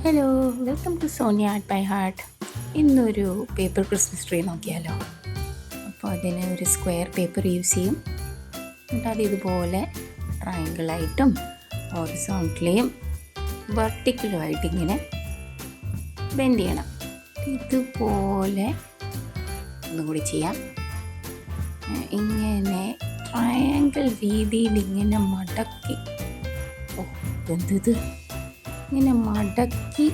Hello, welcome to Sonia art by heart. ഇന്നൊരു paper Christmas tree നോക്കിയാലോ. അപ്പോൾ അതിന് ഒരു സ്ക്വയർ പേപ്പർ യൂസ് ചെയ്യും. എന്നിട്ട് അത് ഇതുപോലെ ട്രയാങ്കിളായിട്ടും ഹൊറിസോണ്ടലിയും വെർട്ടിക്കലുമായിട്ട് ഇങ്ങനെ ബെൻഡ് ചെയ്യണം. ഇതുപോലെ ഒന്നുകൂടി ചെയ്യാം. ഇങ്ങനെ ട്രയാങ്കിൾ രീതിയിൽ ഇങ്ങനെ മടക്കി, എന്ത് ഇങ്ങനെ മടക്കി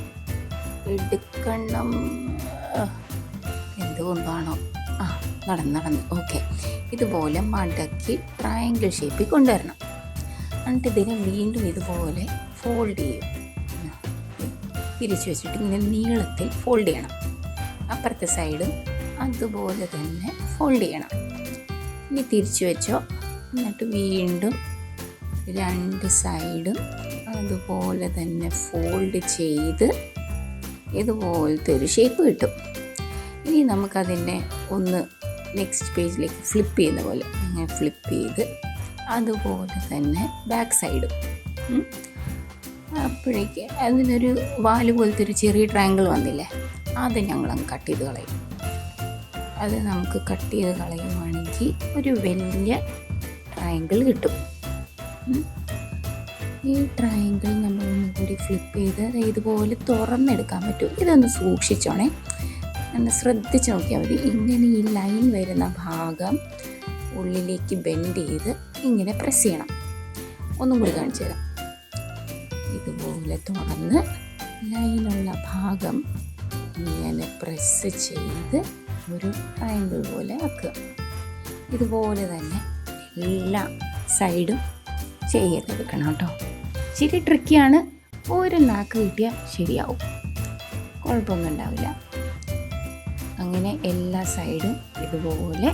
എടുക്കണം. എന്തുകൊണ്ടാണോ നടന്ന് ഓക്കെ, ഇതുപോലെ മടക്കി ട്രയാങ്കിൾ ഷേപ്പിൽ കൊണ്ടുവരണം. എന്നിട്ട് ഇതിനെ വീണ്ടും ഇതുപോലെ ഫോൾഡ് ചെയ്യും. തിരിച്ചു വെച്ചിട്ട് ഇങ്ങനെ നീളത്തിൽ ഫോൾഡ് ചെയ്യണം. അപ്പുറത്തെ സൈഡും അതുപോലെ തന്നെ ഫോൾഡ് ചെയ്യണം. ഇനി തിരിച്ചു വെച്ചോ. എന്നിട്ട് വീണ്ടും രണ്ട് സൈഡും അതുപോലെ തന്നെ ഫോൾഡ് ചെയ്ത് ഇതുപോലത്തെ ഒരു ഷേപ്പ് കിട്ടും. ഇനി നമുക്കതിനെ ഒന്ന് നെക്സ്റ്റ് പേജിലേക്ക് ഫ്ലിപ്പ് ചെയ്യുന്ന പോലെ അങ്ങനെ ഫ്ലിപ്പ് ചെയ്ത് അതുപോലെ തന്നെ ബാക്ക് സൈഡും. അപ്പോഴേക്ക് അതിനൊരു വാല് പോലത്തെ ഒരു ചെറിയ ട്രയാങ്കിൾ വന്നില്ലേ, അത് ഞങ്ങളങ്ങ് കട്ട് ചെയ്ത് കളയും. അത് നമുക്ക് കട്ട് ചെയ്ത് കളയുവാണെങ്കിൽ ഒരു വലിയ ട്രയാങ്കിൾ കിട്ടും. ഈ ട്രയാങ്കിൾ നമ്മൾ ഒന്നുകൂടി ഫ്ലിപ്പ് ചെയ്ത് ഇതുപോലെ തുറന്നെടുക്കാൻ പറ്റും. ഇതൊന്ന് സൂക്ഷിച്ചോണേ, ഒന്ന് ശ്രദ്ധിച്ച് നോക്കിയാൽ മതി. ഇങ്ങനെ ഈ ലൈൻ വരുന്ന ഭാഗം ഉള്ളിലേക്ക് ബെൻഡ് ചെയ്ത് ഇങ്ങനെ പ്രസ് ചെയ്യണം. ഒന്നും കൂടി കാണിച്ചു തരാം. ഇതുപോലെ തുറന്ന് ലൈനുള്ള ഭാഗം ഇങ്ങനെ പ്രസ് ചെയ്ത് ഒരു ട്രയാങ്കിൾ പോലെ ആക്കുക. ഇതുപോലെ തന്നെ എല്ലാ സൈഡും ചെയ്തെടുക്കണം കേട്ടോ. ഇച്ചിരി ട്രിക്കിയാണ്. ഒരു നാക്ക് കിട്ടിയാൽ ശരിയാവും, കുഴപ്പമൊന്നും ഉണ്ടാവില്ല. അങ്ങനെ എല്ലാ സൈഡും ഇതുപോലെ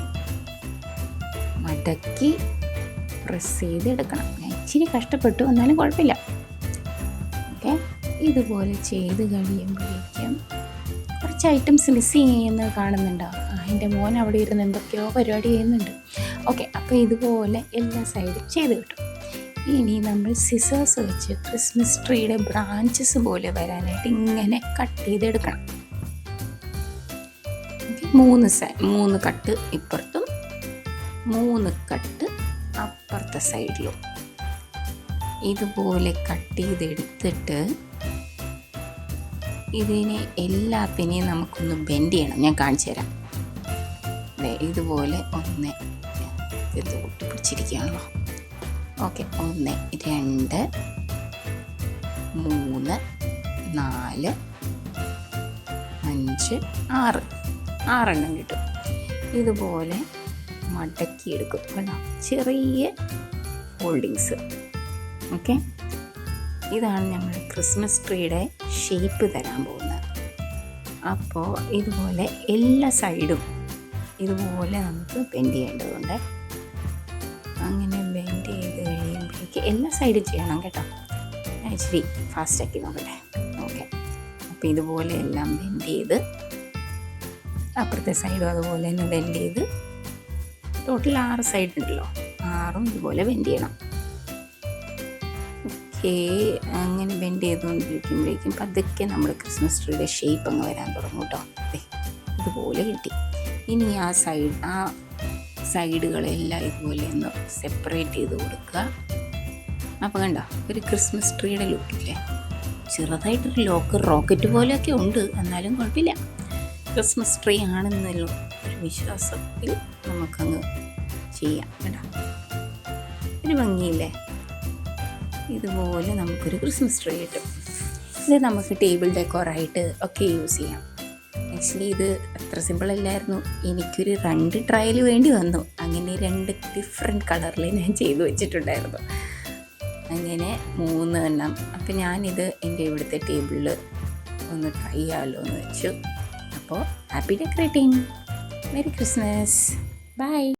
മടക്കി പ്രസ് ചെയ്തെടുക്കണം. ഞാൻ ഇച്ചിരി കഷ്ടപ്പെട്ടു, എന്നാലും കുഴപ്പമില്ല. ഓക്കെ, ഇതുപോലെ ചെയ്ത് കഴിയുമ്പോഴേക്കും കുറച്ച് ഐറ്റംസ് മിസ് ചെയ്യുന്നത് കാണുന്നുണ്ടോ? എൻ്റെ മോൻ അവിടെ ഇരുന്ന് എന്തൊക്കെയോ പരിപാടി ചെയ്യുന്നുണ്ട്. ഓക്കെ, അപ്പോൾ ഇതുപോലെ എല്ലാ സൈഡും ചെയ്ത് കിട്ടും. ഇനി നമ്മൾ സിസേഴ്സ് വെച്ച് ക്രിസ്മസ് ട്രീയുടെ ബ്രാഞ്ചസ് പോലെ വരാനായിട്ട് ഇങ്ങനെ കട്ട് ചെയ്തെടുക്കണം. മൂന്ന് കട്ട് ഇപ്പുറത്തും 3 കട്ട് അപ്പുറത്തെ സൈഡിലും ഇതുപോലെ കട്ട് ചെയ്തെടുത്തിട്ട് ഇതിനെ എല്ലാത്തിനെയും നമുക്കൊന്ന് ബെൻഡ് ചെയ്യണം. ഞാൻ കാണിച്ചു തരാം. ഇതുപോലെ ഒന്ന് ഇത് ഒട്ടിപ്പിടിച്ചിരിക്കുകയാണല്ലോ. ഓക്കെ, 1 2 3 4 5 6 6 കിട്ടും. ഇതുപോലെ മടക്കിയെടുക്കും കേട്ടോ, ചെറിയ ഫോൾഡിങ്സ്. ഓക്കെ, ഇതാണ് ഞങ്ങൾ ക്രിസ്മസ് ട്രീയുടെ ഷേപ്പ് തരാൻ പോകുന്നത്. അപ്പോൾ ഇതുപോലെ എല്ലാ സൈഡും ഇതുപോലെ നമുക്ക് ബെൻഡ് ചെയ്യേണ്ടതുണ്ട്. അങ്ങനെ ബെൻഡ് ചെയ്ത് കഴിയുമ്പോഴേക്ക് എല്ലാ സൈഡും ചെയ്യണം കേട്ടോ. ഞാൻ ഇച്ചിരി ഫാസ്റ്റാക്കി നോക്കട്ടെ. ഓക്കെ, അപ്പോൾ ഇതുപോലെ എല്ലാം ബെൻഡ് ചെയ്ത് അപ്പുറത്തെ സൈഡും അതുപോലെ തന്നെ ബെൻഡ് ചെയ്ത് ടോട്ടൽ 6 സൈഡ് ഉണ്ടല്ലോ, 6ഉം ഇതുപോലെ ബെൻഡ് ചെയ്യണം. ഓക്കെ, അങ്ങനെ ബെൻഡ് ചെയ്തുകൊണ്ടിരിക്കുമ്പോഴേക്കും പതുക്കെ നമ്മൾ ക്രിസ്മസ് ട്രീയുടെ ഷേപ്പ് അങ്ങ് വരാൻ തുടങ്ങും കേട്ടോ. ഇതുപോലെ കിട്ടി. ഇനി ആ സൈഡുകളെല്ലാം ഇതുപോലെ ഒന്ന് സെപ്പറേറ്റ് ചെയ്ത് കൊടുക്കുക. അപ്പോൾ കണ്ടോ, ഒരു ക്രിസ്മസ് ട്രീയുടെ ലുക്കില്ലേ. ചെറുതായിട്ടൊരു റോക്കറ്റ് പോലെയൊക്കെ ഉണ്ട്, എന്നാലും കുഴപ്പമില്ല. ക്രിസ്മസ് ട്രീ ആണെന്നുള്ള ഒരു വിശ്വാസത്തിൽ നമുക്കങ്ങ് ചെയ്യാം കേട്ടോ. ഒരു ഭംഗിയില്ലേ. ഇതുപോലെ നമുക്കൊരു ക്രിസ്മസ് ട്രീ കിട്ടും. ഇത് നമുക്ക് ടേബിൾ ഡെക്കോറായിട്ട് ഒക്കെ യൂസ് ചെയ്യാം. ആക്ച്വലി ഇത് അത്ര സിമ്പിൾ അല്ലായിരുന്നു. എനിക്കൊരു 2 ട്രയൽ വേണ്ടി വന്നു. അങ്ങനെ 2 ഡിഫറെൻറ്റ് കളറിൽ ഞാൻ ചെയ്തു വെച്ചിട്ടുണ്ടായിരുന്നു. അങ്ങനെ 3 എണ്ണം. അപ്പം ഞാനിത് എൻ്റെ ഇവിടുത്തെ ടേബിളിൽ ഒന്ന് ട്രൈ ചെയ്യാമല്ലോ എന്ന് വെച്ചു. അപ്പോൾ happy decorating. Merry Christmas. By.